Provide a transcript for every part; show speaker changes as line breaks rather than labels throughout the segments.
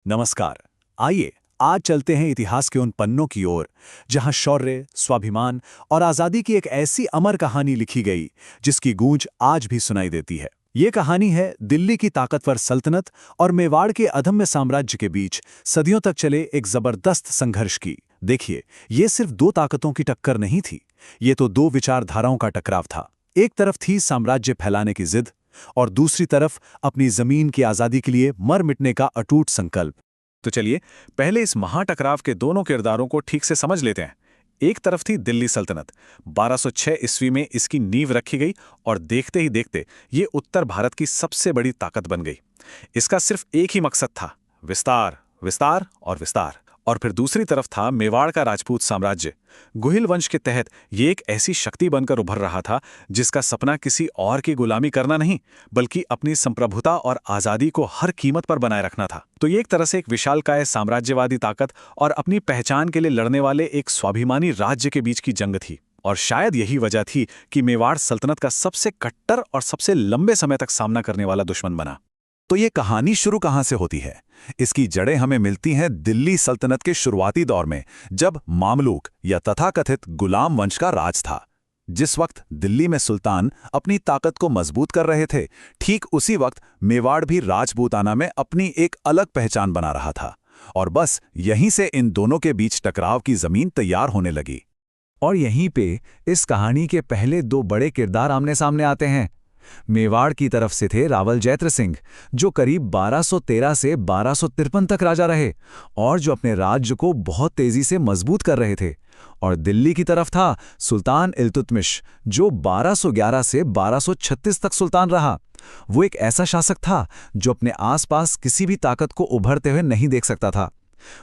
नमस्कार। आइए आज चलते हैं इतिहास के उन पन्नों की ओर जहां शौर्य, स्वाभिमान और आजादी की एक ऐसी अमर कहानी लिखी गई जिसकी गूंज आज भी सुनाई देती है। ये कहानी है दिल्ली की ताकतवर सल्तनत और मेवाड़ के अदम्य साम्राज्य के बीच सदियों तक चले एक जबरदस्त संघर्ष की। देखिए, ये सिर्फ दो ताकतों की टक्कर नहीं थी, ये तो दो विचारधाराओं का टकराव था। एक तरफ थी साम्राज्य फैलाने की जिद और दूसरी तरफ अपनी जमीन की आजादी के लिए मर मिटने का अटूट संकल्प। तो चलिए पहले इस महाटकराव के दोनों किरदारों को ठीक से समझ लेते हैं। एक तरफ थी दिल्ली सल्तनत। 1206 ईस्वी में इसकी नींव रखी गई और देखते ही देखते ये उत्तर भारत की सबसे बड़ी ताकत बन गई। इसका सिर्फ एक ही मकसद था, विस्तार, विस्तार और विस्तार। और फिर दूसरी तरफ था मेवाड़ का राजपूत साम्राज्य। गुहिल वंश के तहत ये एक ऐसी शक्ति बनकर उभर रहा था जिसका सपना किसी और की गुलामी करना नहीं, बल्कि अपनी संप्रभुता और आजादी को हर कीमत पर बनाए रखना था। तो ये एक तरह से एक विशालकाय साम्राज्यवादी ताकत और अपनी पहचान के लिए लड़ने वाले एक स्वाभिमानी राज्य के बीच की जंग थी। और शायद यही वजह थी कि मेवाड़ सल्तनत का सबसे कट्टर और सबसे लंबे समय तक सामना करने वाला दुश्मन बना।
तो ये कहानी शुरू कहां से होती है? इसकी जड़ें हमें मिलती हैं दिल्ली सल्तनत के शुरुआती दौर में, जब मामलूक या तथाकथित गुलाम वंश का राज था। जिस वक्त दिल्ली में सुल्तान अपनी ताकत को मजबूत कर रहे थे, ठीक उसी वक्त मेवाड़ भी राजपूताना में अपनी एक अलग पहचान बना रहा था। और बस यहीं से इन दोनों के बीच टकराव की जमीन तैयार होने लगी।
और यहीं पे इस कहानी के पहले दो बड़े किरदार आमने सामने आते हैं। मेवाड़ की तरफ से थे रावल जैत्र सिंह, जो करीब 1213 से 1253 तक राजा रहे और जो अपने राज्य को बहुत तेजी से मजबूत कर रहे थे। और दिल्ली की तरफ था सुल्तान इल्तुतमिश, जो 1211 से 1236 तक सुल्तान रहा। वो एक ऐसा शासक था जो अपने आसपास किसी भी ताकत को उभरते हुए नहीं देख सकता था।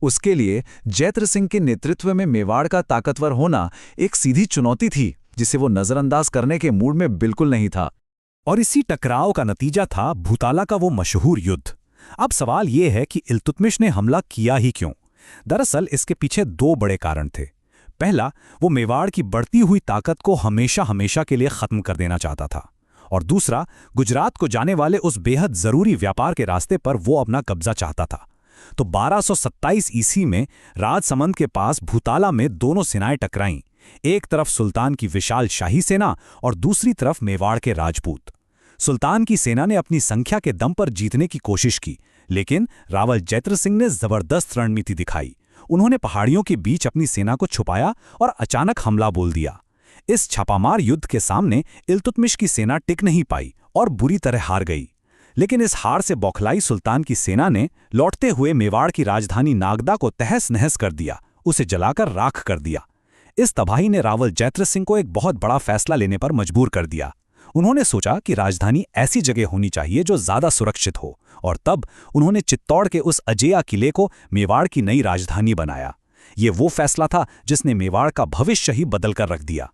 उसके लिए जैत्र सिंह के नेतृत्व में मेवाड़ का ताकतवर होना एक सीधी चुनौती थी, जिसे वो नजरअंदाज करने के मूड में बिल्कुल नहीं था।
और इसी टकराव का नतीजा था भूताला का वो मशहूर युद्ध। अब सवाल ये है कि इल्तुतमिश ने हमला किया ही क्यों? दरअसल इसके पीछे दो बड़े कारण थे। पहला, वो मेवाड़ की बढ़ती हुई ताकत को हमेशा हमेशा के लिए खत्म कर देना चाहता था। और दूसरा, गुजरात को जाने वाले उस बेहद जरूरी व्यापार के रास्ते पर वो अपना कब्जा चाहता था। तो 1227 ईस्वी में राजसमंद के पास भूताला में दोनों सेनाएं टकराईं। एक तरफ सुल्तान की विशाल शाही सेना और दूसरी तरफ मेवाड़ के राजपूत। सुल्तान की सेना ने अपनी संख्या के दम पर जीतने की कोशिश की, लेकिन रावल जैत्र सिंह ने जबरदस्त रणनीति दिखाई। उन्होंने पहाड़ियों के बीच अपनी सेना को छुपाया और अचानक हमला बोल दिया। इस छापामार युद्ध के सामने इल्तुतमिश की सेना टिक नहीं पाई और बुरी तरह हार गई। लेकिन इस हार से बौखलाई सुल्तान की सेना ने लौटते हुए मेवाड़ की राजधानी नागदा को तहस नहस कर दिया, उसे जलाकर राख कर दिया। इस तबाही ने रावल जैत्र सिंह को एक बहुत बड़ा फैसला लेने पर मजबूर कर दिया। उन्होंने सोचा कि राजधानी ऐसी जगह होनी चाहिए जो ज्यादा सुरक्षित हो, और तब उन्होंने चित्तौड़ के उस अजेय किले को मेवाड़ की नई राजधानी बनाया। ये वो फैसला था जिसने मेवाड़ का भविष्य ही बदल कर रख दिया।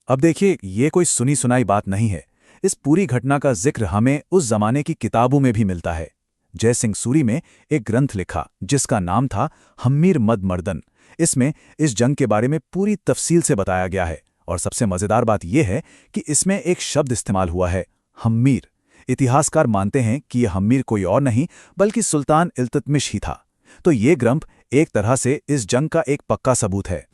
अब देखिए, ये कोई सुनी सुनाई बात नहीं है। इस पूरी घटना का जिक्र हमें उस जमाने की किताबों में भी मिलता है। जयसिंह सूरी में एक ग्रंथ लिखा जिसका नाम था हम्मीर मद मर्दन। इसमें इस जंग के बारे में पूरी तफसील से बताया गया है। और सबसे मजेदार बात यह है कि इसमें एक शब्द इस्तेमाल हुआ है, हम्मीर। इतिहासकार मानते हैं कि यह हम्मीर कोई और नहीं बल्कि सुल्तान इल्तुतमिश ही था। तो ये ग्रंथ एक तरह से इस जंग का एक पक्का सबूत है।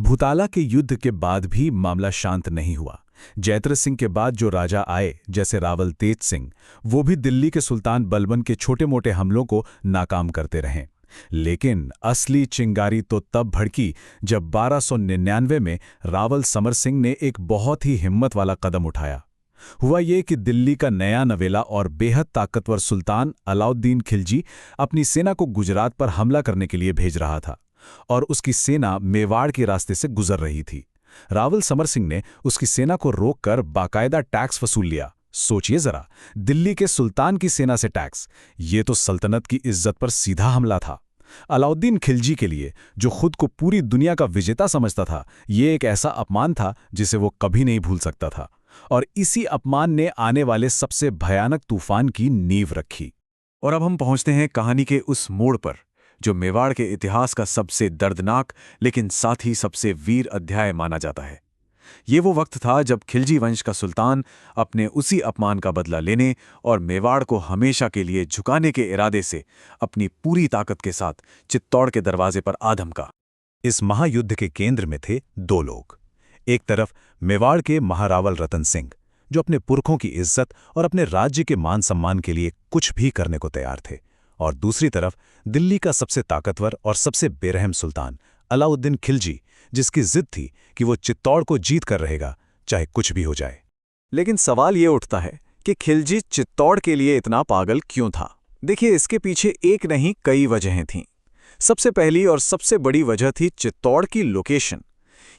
भूताला के युद्ध के बाद भी मामला शांत नहीं हुआ। जैत्र सिंह के बाद जो राजा आए, जैसे रावल तेज सिंह, वो भी दिल्ली के सुल्तान बलबन के छोटे मोटे हमलों को नाकाम करते रहे। लेकिन असली चिंगारी तो तब भड़की जब 1299 में रावल समर सिंह ने एक बहुत ही हिम्मत वाला कदम उठाया। हुआ ये कि दिल्ली का नया नवेला और बेहद ताकतवर सुल्तान अलाउद्दीन खिलजी अपनी सेना को गुजरात पर हमला करने के लिए भेज रहा था, और उसकी सेना मेवाड़ के रास्ते से गुजर रही थी। रावल समर सिंह ने उसकी सेना को रोककर बाकायदा टैक्स वसूल लिया। सोचिए जरा, दिल्ली के सुल्तान की सेना से टैक्स, ये तो सल्तनत की इज्जत पर सीधा हमला था। अलाउद्दीन खिलजी के लिए, जो खुद को पूरी दुनिया का विजेता समझता था, ये एक ऐसा अपमान था जिसे वो कभी नहीं भूल सकता था। और इसी अपमान ने आने वाले सबसे भयानक तूफान की नींव रखी।
और अब हम पहुंचते हैं कहानी के उस मोड़ पर जो मेवाड़ के इतिहास का सबसे दर्दनाक लेकिन साथ ही सबसे वीर अध्याय माना जाता है। ये वो वक्त था जब खिलजी वंश का सुल्तान अपने उसी अपमान का बदला लेने और मेवाड़ को हमेशा के लिए झुकाने के इरादे से अपनी पूरी ताकत के साथ चित्तौड़ के दरवाजे पर आ धमका।
इस महायुद्ध के केंद्र में थे दो लोग। एक तरफ मेवाड़ के महारावल रतन सिंह, जो अपने पुरखों की इज्जत और अपने राज्य के मान सम्मान के लिए कुछ भी करने को तैयार थे, और दूसरी तरफ दिल्ली का सबसे ताकतवर और सबसे बेरहम सुल्तान अलाउद्दीन खिलजी, जिसकी जिद थी कि वो चित्तौड़ को जीत कर रहेगा, चाहे कुछ भी हो जाए।
लेकिन सवाल ये उठता है कि खिलजी चित्तौड़ के लिए इतना पागल क्यों था? देखिए, इसके पीछे एक नहीं कई वजहें थीं। सबसे पहली और सबसे बड़ी वजह थी चित्तौड़ की लोकेशन।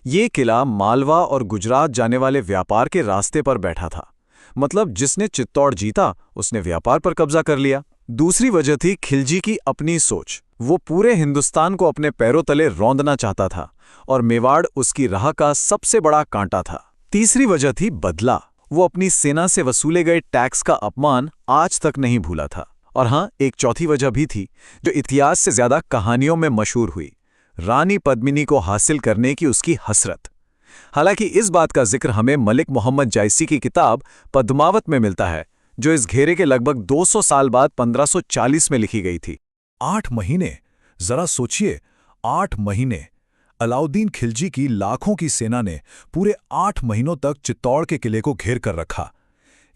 ये किला मालवा और गुजरात जाने वाले व्यापार के रास्ते पर बैठा था। मतलब जिसने चित्तौड़ जीता उसने व्यापार पर कब्जा कर लिया। दूसरी वजह थी खिलजी की अपनी सोच। वो पूरे हिंदुस्तान को अपने पैरों तले रौंदना चाहता था और मेवाड़ उसकी राह का सबसे बड़ा कांटा था। तीसरी वजह थी बदला। वो अपनी सेना से वसूले गए टैक्स का अपमान आज तक नहीं भूला था। और हाँ, एक चौथी वजह भी थी जो इतिहास से ज्यादा कहानियों में मशहूर हुई, रानी पद्मिनी को हासिल करने की उसकी हसरत। हालांकि इस बात का जिक्र हमें मलिक मोहम्मद जायसी की किताब पद्मावत में मिलता है, जो इस घेरे के लगभग 200 साल बाद 1540 में लिखी गई थी।
8 महीने, जरा सोचिए, 8 महीने। अलाउद्दीन खिलजी की लाखों की सेना ने पूरे 8 महीनों तक चित्तौड़ के किले को घेर कर रखा।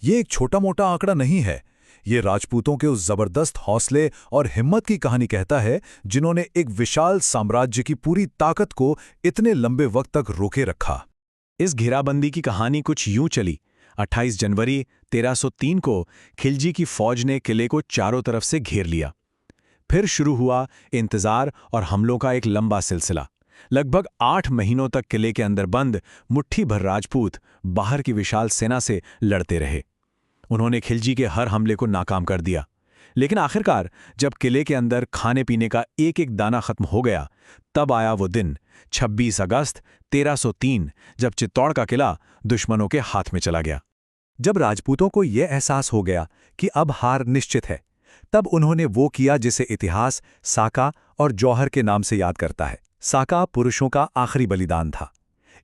ये एक छोटा मोटा आंकड़ा नहीं है। ये राजपूतों के उस जबरदस्त हौसले और हिम्मत की कहानी कहता है जिन्होंने एक विशाल साम्राज्य की पूरी ताकत को इतने लंबे वक्त तक रोके रखा।
इस घेराबंदी की कहानी कुछ यूं चली। 28 जनवरी 1303 को खिलजी की फौज ने किले को चारों तरफ से घेर लिया। फिर शुरू हुआ इंतजार और हमलों का एक लंबा सिलसिला। लगभग 8 महीनों तक किले के अंदर बंद मुट्ठी भर राजपूत बाहर की विशाल सेना से लड़ते रहे। उन्होंने खिलजी के हर हमले को नाकाम कर दिया। लेकिन आखिरकार जब किले के अंदर खाने पीने का एक एक दाना खत्म हो गया, तब आया वो दिन 26 अगस्त 1303, जब चित्तौड़ का किला दुश्मनों के हाथ में चला गया।
जब राजपूतों को यह एहसास हो गया कि अब हार निश्चित है, तब उन्होंने वो किया जिसे इतिहास साका और जौहर के नाम से याद करता है। साका पुरुषों का आखिरी बलिदान था।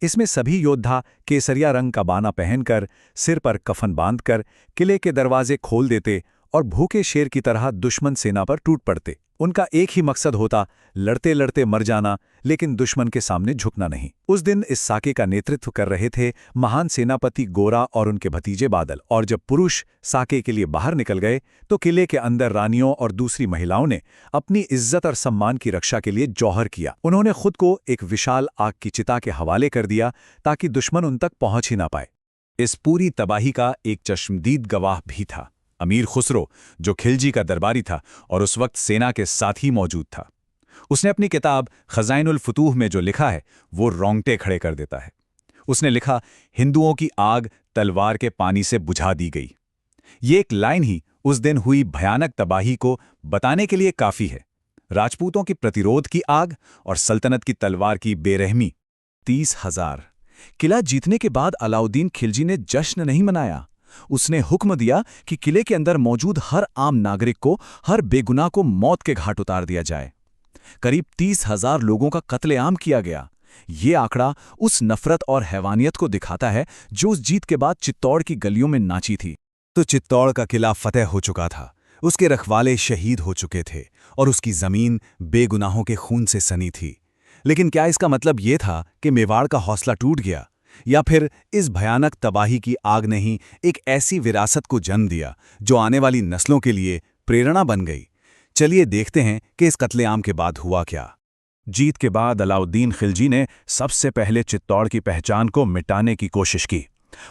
इसमें सभी योद्धा केसरिया रंग का बाना पहनकर, सिर पर कफन बांधकर किले के दरवाजे खोल देते और भूखे शेर की तरह दुश्मन सेना पर टूट पड़ते। उनका एक ही मकसद होता, लड़ते लड़ते मर जाना, लेकिन दुश्मन के सामने झुकना नहीं। उस दिन इस साके का नेतृत्व कर रहे थे महान सेनापति गोरा और उनके भतीजे बादल। और जब पुरुष साके के लिए बाहर निकल गए तो किले के अंदर रानियों और दूसरी महिलाओं ने अपनी इज्जत और सम्मान की रक्षा के लिए जौहर किया। उन्होंने खुद को एक विशाल आग की चिता के हवाले कर दिया ताकि दुश्मन उन तक पहुंच ही ना पाए।
इस पूरी तबाही का एक चश्मदीद गवाह भी था, अमीर खुसरो, जो खिलजी का दरबारी था और उस वक्त सेना के साथ ही मौजूद था। उसने अपनी किताब खज़ाइनुल फुतूह में जो लिखा है वो रोंगटे खड़े कर देता है। उसने लिखा, हिंदुओं की आग तलवार के पानी से बुझा दी गई। ये एक लाइन ही उस दिन हुई भयानक तबाही को बताने के लिए काफी है। राजपूतों की प्रतिरोध की आग और सल्तनत की तलवार की बेरहमी।
30,000। किला जीतने के बाद अलाउद्दीन खिलजी ने जश्न नहीं मनाया। उसने हुक्म दिया कि किले के अंदर मौजूद हर आम नागरिक को, हर बेगुनाह को मौत के घाट उतार दिया जाए। करीब 30,000 लोगों का कत्लेआम किया गया। ये आंकड़ा उस नफरत और हैवानियत को दिखाता है जो उस जीत के बाद चित्तौड़ की गलियों में नाची थी।
तो चित्तौड़ का किला फतेह हो चुका था, उसके रखवाले शहीद हो चुके थे और उसकी जमीन बेगुनाहों के खून से सनी थी। लेकिन क्या इसका मतलब ये था कि मेवाड़ का हौसला टूट गया, या फिर इस भयानक तबाही की आग ने ही एक ऐसी विरासत को जन्म दिया जो आने वाली नस्लों के लिए प्रेरणा बन गई? चलिए देखते हैं कि इस कत्लेआम के बाद हुआ क्या।
जीत के बाद अलाउद्दीन खिलजी ने सबसे पहले चित्तौड़ की पहचान को मिटाने की कोशिश की।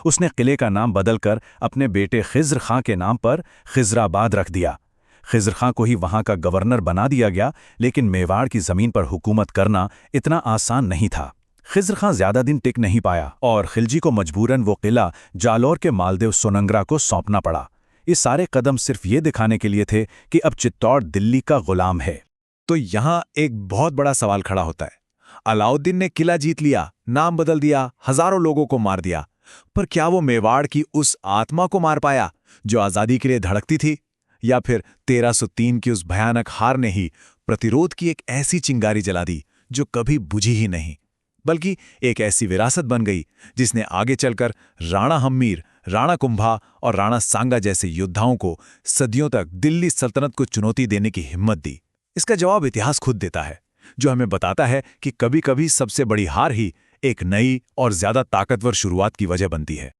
उसने किले का नाम बदलकर अपने बेटे खिज्र खां के नाम पर खिजराबाद रख दिया। खिज्र खां को ही वहां का गवर्नर बना दिया गया, लेकिन मेवाड़ की जमीन पर हुकूमत करना इतना आसान नहीं था। खिज्र खां ज्यादा दिन टिक नहीं पाया और खिलजी को मजबूरन वो किला जालौर के मालदेव सोनंगरा को सौंपना पड़ा। ये सारे कदम सिर्फ ये दिखाने के लिए थे कि अब चित्तौड़ दिल्ली का गुलाम है।
तो यहां एक बहुत बड़ा सवाल खड़ा होता है। अलाउद्दीन ने किला जीत लिया, नाम बदल दिया, हजारों लोगों को मार दिया, पर क्या वो मेवाड़ की उस आत्मा को मार पाया जो आजादी के लिए धड़कती थी? या फिर 1303 की उस भयानक हार ने ही प्रतिरोध की एक ऐसी चिंगारी जला दी जो कभी बुझी ही नहीं? बल्कि एक ऐसी विरासत बन गई जिसने आगे चलकर राणा हम्मीर, राणा कुंभा और राणा सांगा जैसे योद्धाओं को सदियों तक दिल्ली सल्तनत को चुनौती देने की हिम्मत दी। इसका जवाब इतिहास खुद देता है, जो हमें बताता है कि कभी-कभी सबसे बड़ी हार ही एक नई और ज्यादा ताकतवर शुरुआत की वजह बनती है।